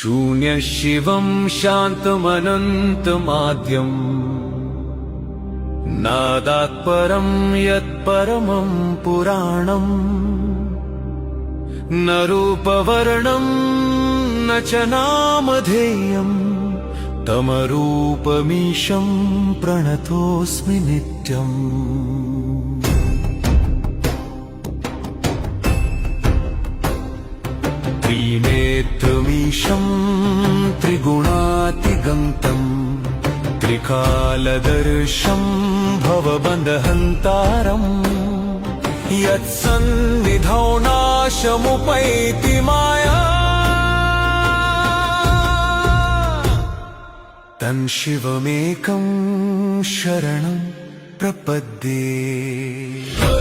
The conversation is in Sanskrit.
शून्य शिवं शान्तमनन्तमाद्यम् नादात् परं यत्परमं पुराणम् न रूपवर्णं न च नामधेयम् तमरूपमीशं प्रणतोऽस्मि नित्यम्। त्रिनेत्रमीशं त्रिगुणातिगन्तम् त्रिकालदर्शं भवबन्धहन्तारम् यत्सन्निधौ नाशमुपैति माया तं शिवमेकं शरणं प्रपद्ये।